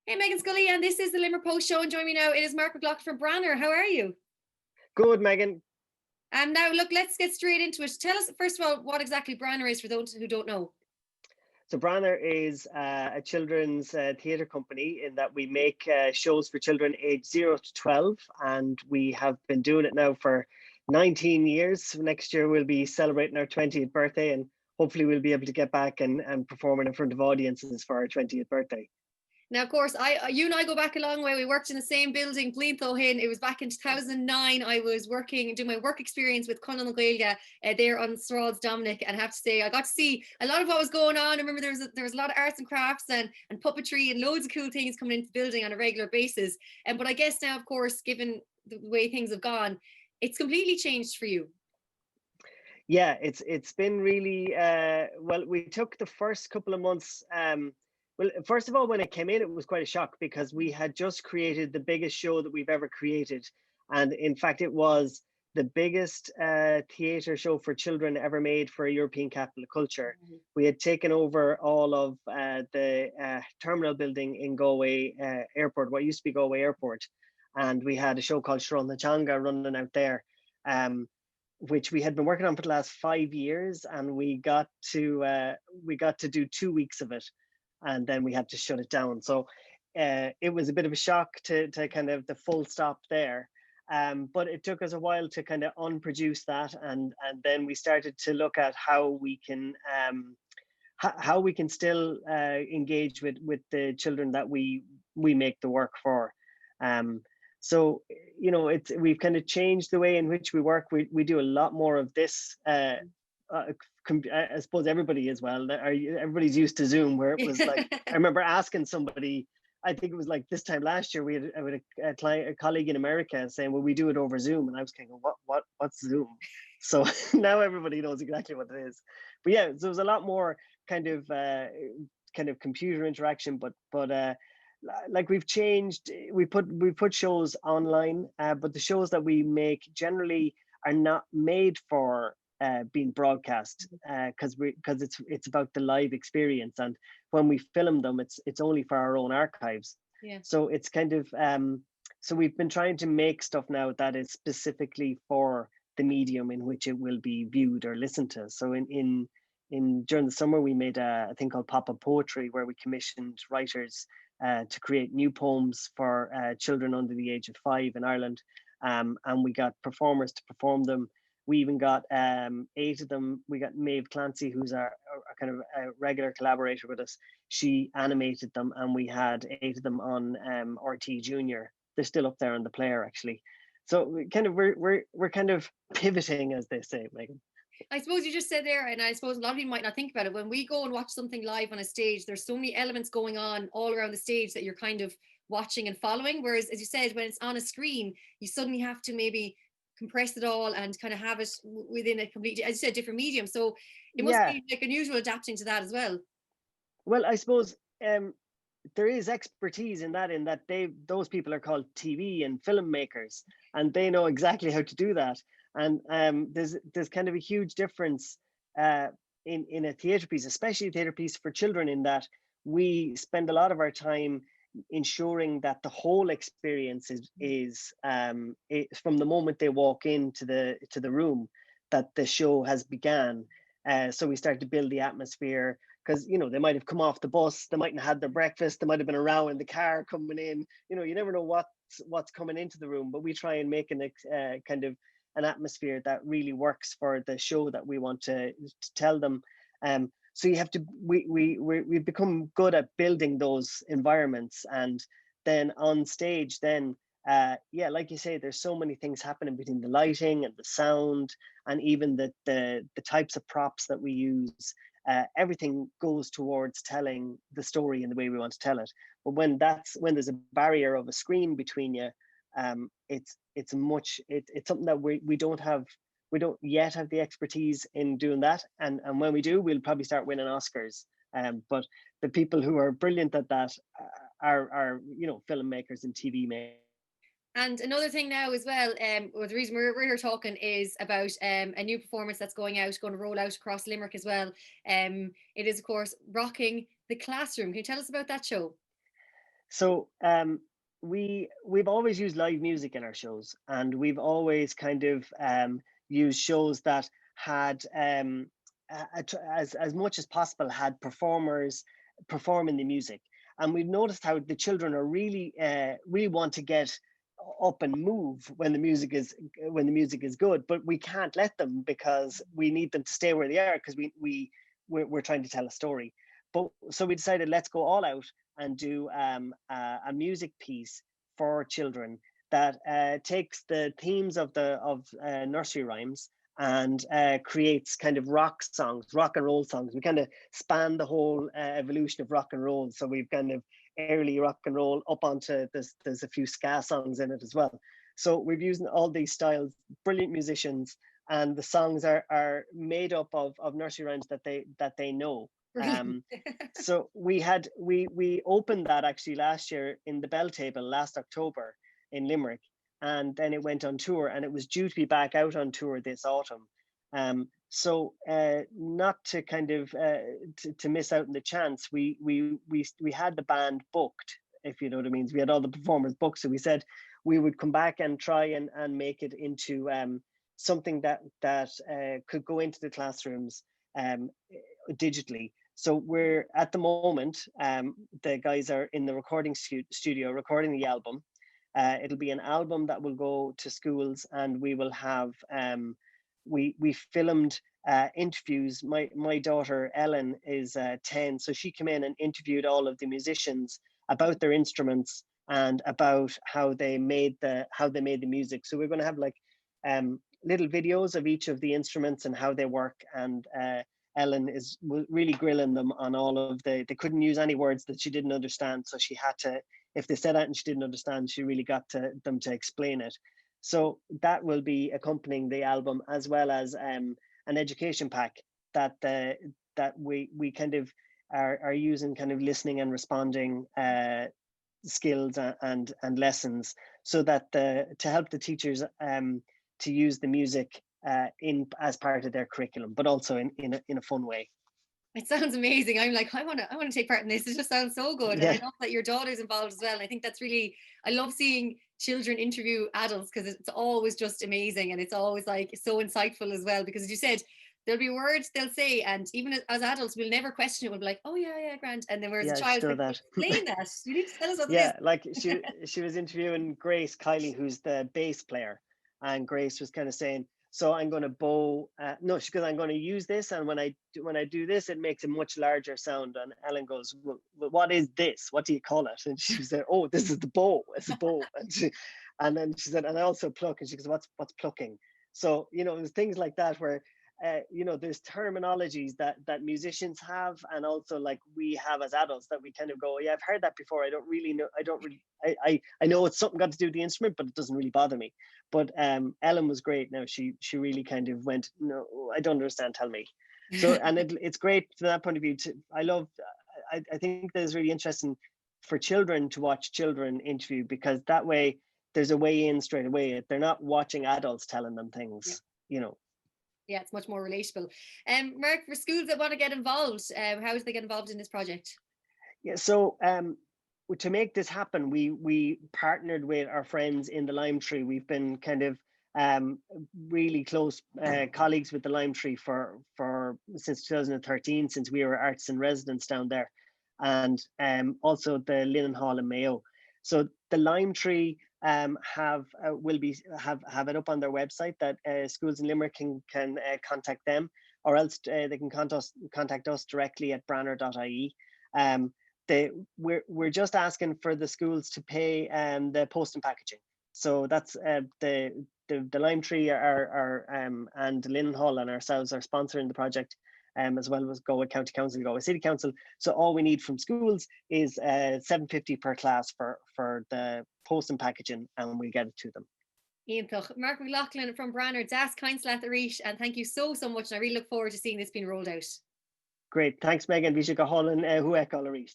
Hey, Megan Scully, and this is the Limerick Post Show. And join me now, it is Mark McLaughlin from Branar. How are you? Good, Megan. Now, look, let's get straight into it. Tell us, first of all, what exactly Branar is for those who don't know. So Branar is a children's theatre company in that we make shows for children aged 0 to 12, and we have been doing it now for 19 years. Next year we'll be celebrating our 20th birthday, and hopefully we'll be able to get back and performing in front of audiences for our 20th birthday. Now, of course, you and I go back a long way. We worked in the same building, Blinthohin. It was back in 2009. I was doing my work experience with Conal na Gaeilge there on Straws Dominic, and I have to say, I got to see a lot of what was going on. I remember there was a lot of arts and crafts and puppetry and loads of cool things coming into the building on a regular basis. But I guess now, of course, given the way things have gone, it's completely changed for you. Yeah, it's been really well. We took the first couple of months. Well, first of all, when it came in, it was quite a shock because we had just created the biggest show that we've ever created. And in fact, it was the biggest theatre show for children ever made for a European capital of culture. Mm-hmm. We had taken over all of the terminal building in Galway Airport, what used to be Galway Airport. And we had a show called Shron na Changa running out there, which we had been working on for the last 5 years. And we got to do 2 weeks of it, and then we had to shut it down. So it was a bit of a shock to kind of the full stop there. But it took us a while to kind of unproduce that, and then we started to look at how we can still engage with the children that we make the work for. So we've kind of changed the way in which we work. We do a lot more of this. I suppose everybody as well. Everybody's used to Zoom, where it was like I remember asking somebody. I think it was like this time last year. We had a colleague in America saying, "Well, we do it over Zoom," and I was kind of, "What's Zoom?" So now everybody knows exactly what it is. But yeah, so there was a lot more kind of computer interaction, but like we've changed. We put shows online, but the shows that we make generally are not made for being broadcast because it's about the live experience, and when we film them it's only for our own archives. Yeah. So it's kind of so we've been trying to make stuff now that is specifically for the medium in which it will be viewed or listened to. So in during the summer we made a thing called pop-up poetry, where we commissioned writers to create new poems for children under the age of 5 in Ireland, and we got performers to perform them. We even got 8 of them. We got Maeve Clancy, who's our kind of a regular collaborator with us. She animated them, and we had 8 of them on RT Junior. They're still up there on the player, actually. So we're kind of pivoting, as they say, Megan. I suppose you just said there, and I suppose a lot of people might not think about it. When we go and watch something live on a stage, there's so many elements going on all around the stage that you're kind of watching and following. Whereas, as you said, when it's on a screen, you suddenly have to maybe compress it all and kind of have it within a completely, as you said, different medium. So it must be like unusual adapting to that as well. Well, I suppose there is expertise in that those people are called TV and filmmakers, and they know exactly how to do that. And there's kind of a huge difference in a theatre piece, especially a theatre piece for children, in that we spend a lot of our time ensuring that the whole experience is from the moment they walk into the room, that the show has began. So we start to build the atmosphere, because they might have come off the bus, they mightn't have had their breakfast, they might have been around in the car coming in. You never know what's coming into the room, but we try and make kind of an atmosphere that really works for the show that we want to tell them. So you have to we've become good at building those environments, and then on stage, then like you say, there's so many things happening between the lighting and the sound, and even the types of props that we use. Everything goes towards telling the story in the way we want to tell it. But when there's a barrier of a screen between you, it's something that we don't yet have the expertise in doing that, and when we do, we'll probably start winning Oscars. But the people who are brilliant at that are filmmakers and TV makers. And another thing now as well, the reason we're here talking is about a new performance that's going to roll out across Limerick as well. It is, of course, Rockin the Classroom. Can you tell us about that show? So we've always used live music in our shows, and we've always kind of used shows that had as much as possible had performers performing the music. And we've noticed how the children are really want to get up and move when the music is good, but we can't let them because we need them to stay where they are because we're trying to tell a story. But so we decided, let's go all out and do a music piece for children that takes the themes of nursery rhymes and creates kind of rock and roll songs. We kind of span the whole evolution of rock and roll. So we've kind of early rock and roll up onto there's a few ska songs in it as well. So we've used all these styles, brilliant musicians, and the songs are made up of nursery rhymes that they know. Brilliant. So we opened that actually last year in the Bell Table last October in Limerick, and then it went on tour, and it was due to be back out on tour this autumn. So not to kind of to miss out on the chance, we had the band booked, if you know what I mean. We had all the performers booked, so we said we would come back and try and make it into something that could go into the classrooms digitally. So we're at the moment, the guys are in the recording studio recording the album. It'll be an album that will go to schools, and we will have we filmed interviews. My daughter Ellen is 10, so she came in and interviewed all of the musicians about their instruments and about how they made the music. So we're going to have like little videos of each of the instruments and how they work, and Ellen is really grilling them on all of they couldn't use any words that she didn't understand. So she had to, if they said that and she didn't understand, she really got them to explain it. So that will be accompanying the album, as well as an education pack that we kind of are using kind of listening and responding skills and lessons, so that to help the teachers to use the music in as part of their curriculum, but also in a fun way. It sounds amazing. I'm like, I want to take part in this. It just sounds so good. And I Yeah, love that your daughter's involved as well. And I think that's really, I love seeing children interview adults because it's always just amazing. And it's always like so insightful as well. Because as you said, there'll be words they'll say. And even as adults, we'll never question it. We'll be like, oh yeah, Grant. And then whereas a yeah, she child, does like, that. explain that. You need to tell us what it is. Yeah, like she was interviewing Grace Kiley, who's the bass player, and Grace was kind of saying, "So I'm going to bow." No, she goes, "I'm going to use this, and when I do this, it makes a much larger sound." And Ellen goes, "Well, what is this? What do you call it?" And she said, "Oh, this is the bow. It's a bow." And then she said, "And I also pluck." And she goes, "What's plucking?" So there's things like that where there's terminologies that musicians have, and also like we have as adults, that we kind of go, yeah, I've heard that before. I don't really know. I know it's something got to do with the instrument, but it doesn't really bother me. But Ellen was great. Now she really kind of went, no, I don't understand. Tell me. So and it's great from that point of view. I think that is really interesting for children to watch children interview, because that way there's a way in straight away. They're not watching adults telling them things. Yeah, it's much more relatable. Mark, for schools that want to get involved, how do they get involved in this project? Yeah, so to make this happen, we partnered with our friends in the Lime Tree. We've been kind of really close colleagues with the Lime Tree for since 2013, since we were artists in residence down there, and also the Linen Hall in Mayo. So the Lime Tree will have it up on their website, that schools in Limerick can contact them, or else they can contact us directly at branar.ie. We're just asking for the schools to pay the post and packaging. So that's the Lime Tree and the Linen Hall and ourselves are sponsoring the project, as well as Galway County Council, Galway City Council. So all we need from schools is $7.50 per class for the post and packaging, and we get it to them. Mark McLaughlin from Branar, Das Keinslat Arish, and thank you so much. And I really look forward to seeing this being rolled out. Great, thanks, Meghann. We should go hall and who Arish.